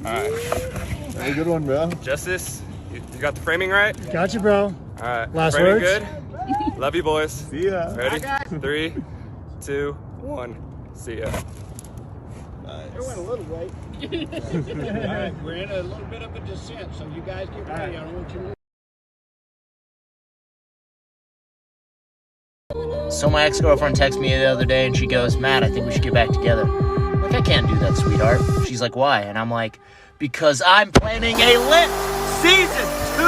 right. Have a good one, bro. Justice, you got the framing right? Gotcha, bro. All right. Last framing words? Good. Love you, boys. See ya. Ready? 3, 2, 1. See ya. Nice. It went a little right. All right, we're in a little bit of a descent, so you guys get ready. I don't want you to... So my ex-girlfriend texted me the other day and she goes, Matt, I think we should get back together. I'm like, I can't do that, sweetheart. She's like, why? And I'm like, because I'm planning a lit season 2.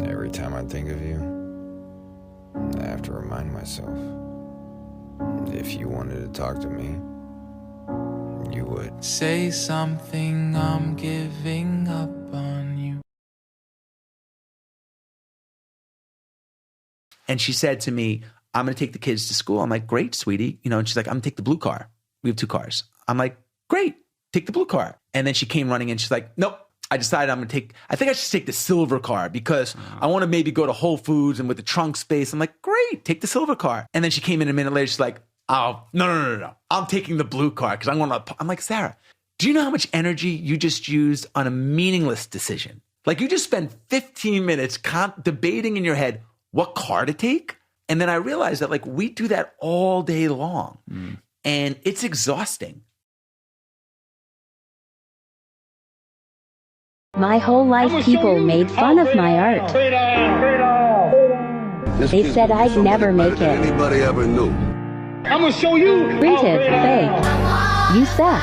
Every time I think of you, I have to remind myself, if you wanted to talk to me, you would. Say something, I'm giving up on you. And she said to me, I'm going to take the kids to school. I'm like, great, sweetie. And she's like, I'm going to take the blue car. We have 2 cars. I'm like, great, take the blue car. And then she came running in. She's like, nope. I decided I think I should take the silver car because I want to maybe go to Whole Foods and with the trunk space. I'm like, great, take the silver car. And then she came in a minute later. She's like, oh, no. I'm taking the blue car because I'm like, Sarah, do you know how much energy you just used on a meaningless decision? Like you just spent 15 minutes debating in your head what car to take. And then I realized that like we do that all day long and it's exhausting. My whole life people made fun of my art. They said I'd never make it. Anybody ever knew? I'm gonna show you. Printed, fake. You suck.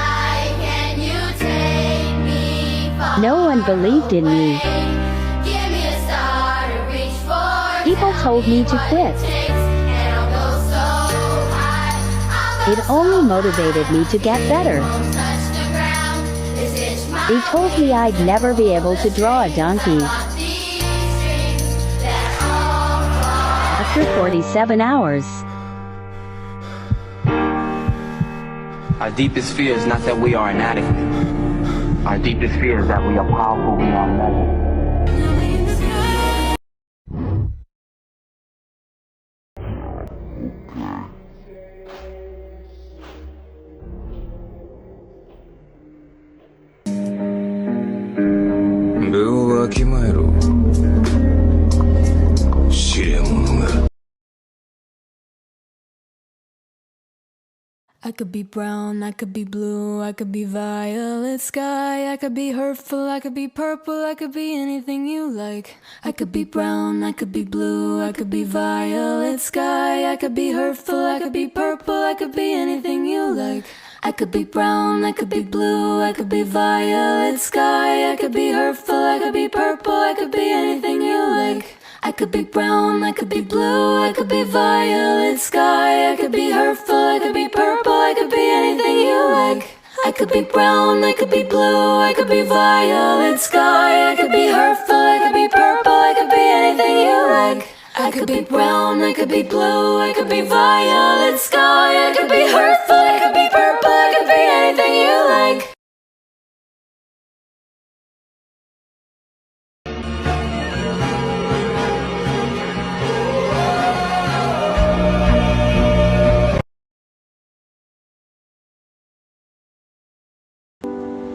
No one believed in me. People told me to quit. It only motivated me to get better. They told me I'd never be able to draw a donkey. After 47 hours. Our deepest fear is not that we are inadequate. Our deepest fear is that we are powerful beyond measure. I could be brown, I could be blue, I could be violet sky, I could be hurtful, I could be purple, I could be anything you like. I could be brown, I could be blue, I could be violet sky, I could be hurtful, I could be purple, I could be anything you like. I could be brown, I could be blue, I could be violet sky, I could be hurtful, I could be purple, I could be anything you like. I could be brown, I could be blue, I could be violet sky, I could be hurtful, I could be purple, I could be anything you like. I could be brown, I could be blue, I could be violet sky, I could be hurtful, I could be purple, I could be anything you like. I could be brown, I could be blue, I could be violet sky, I could be hurtful, I could be purple, I could be anything you like.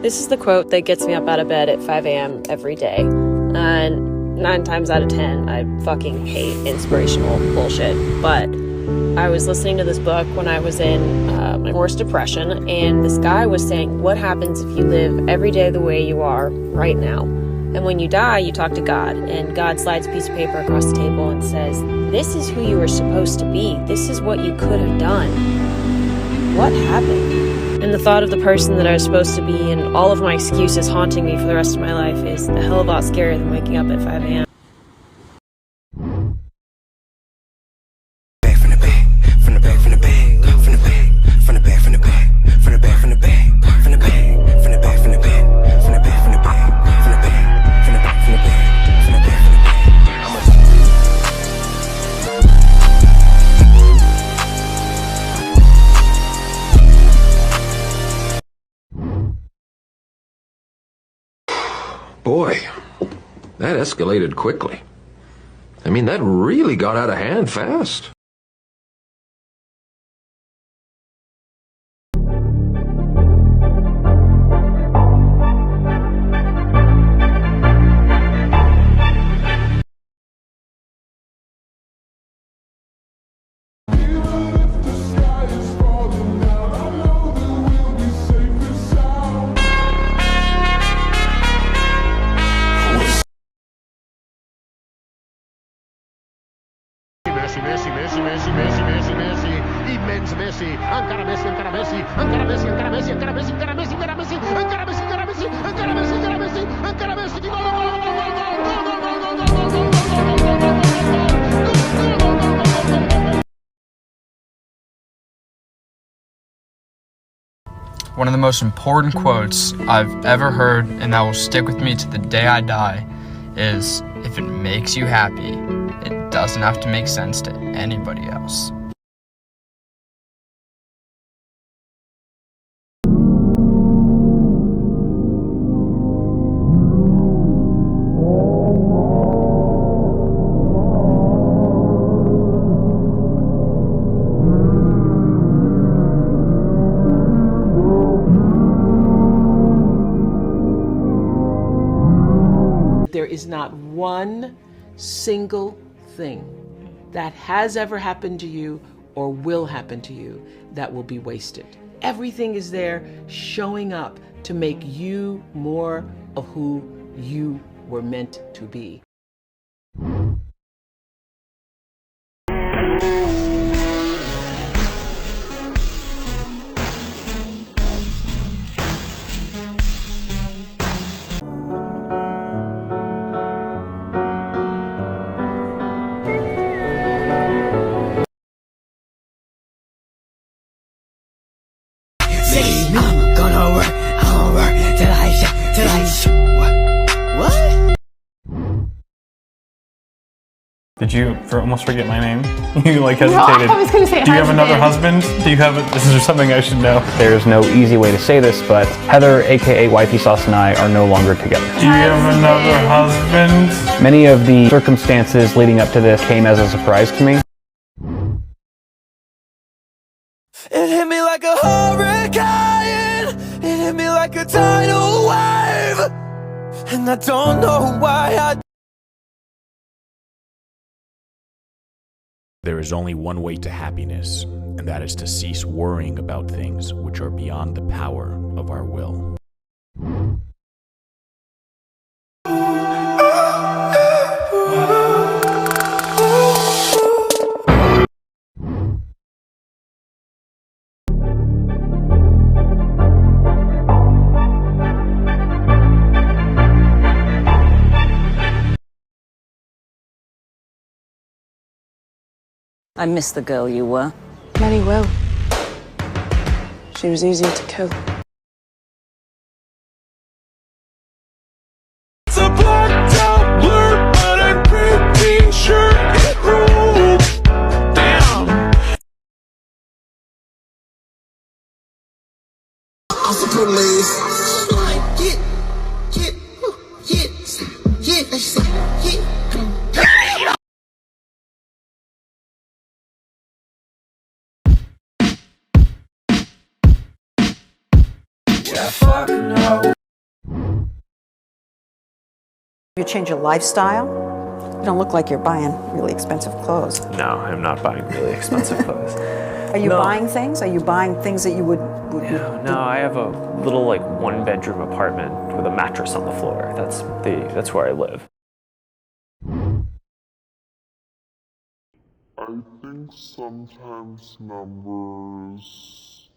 This is the quote that gets me up out of bed at 5 a.m. every day. And 9 times out of 10, I fucking hate inspirational bullshit. But I was listening to this book when I was in my worst depression, and this guy was saying, what happens if you live every day the way you are right now? And when you die, you talk to God, and God slides a piece of paper across the table and says, this is who you were supposed to be. This is what you could have done. what happened? And the thought of the person that I was supposed to be and all of my excuses haunting me for the rest of my life is a hell of a lot scarier than waking up at 5 a.m. Boy, that escalated quickly. I mean, that really got out of hand fast. Immens Messi, encara Messi, encara Messi, encara Messi, encara Messi, encara Messi, encara Messi, encara Messi, encara Messi, encara Messi, encara Messi, encara Messi, encara Messi, gol, gol, gol, gol, One of the most important quotes I've ever heard, and that will stick with me to the day I die, is, if it makes you happy, it doesn't have to make sense to anybody else. There is not one single thing that has ever happened to you or will happen to you that will be wasted. Everything is there showing up to make you more of who you were meant to be. I'm gonna work till I what? Did you almost forget my name? You like hesitated. No, I was gonna say Do you have another husband? Do you have this is something I should know? There's no easy way to say this, but Heather, aka Wifey Sauce, and I are no longer together. Do you have another husband? Many of the circumstances leading up to this came as a surprise to me. It hit me like a hurricane. It hit me like a tidal wave. And I don't know why I. There is only one way to happiness, and that is to cease worrying about things which are beyond the power of our will. I miss the girl you were. Many will. She was easy to kill. It's a blacked out blur, but I'm pretty sure it ruled. Damn. I'm the police. Fuck no. You change your lifestyle? You don't look like you're buying really expensive clothes. No, I'm not buying really expensive clothes. Are you buying things? Are you buying things that you would No, I have a little like one-bedroom apartment with a mattress on the floor. That's where I live. I think sometimes numbers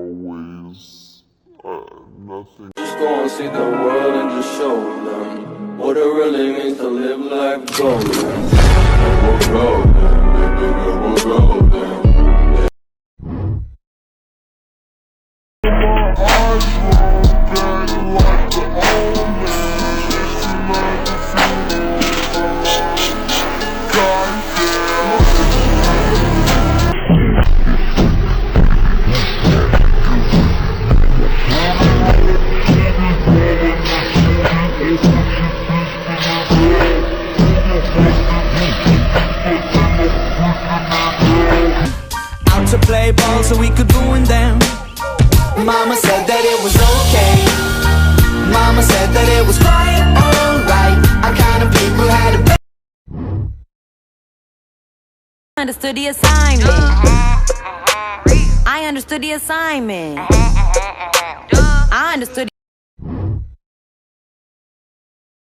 always nothing. Just go and see the world and just show them what it really means to live life golden. We're golden, baby, we're golden. Out to play ball so we could ruin them. Mama said that it was okay. Mama said that it was quite alright. Our kind of people had a Understood the assignment. I understood the assignment.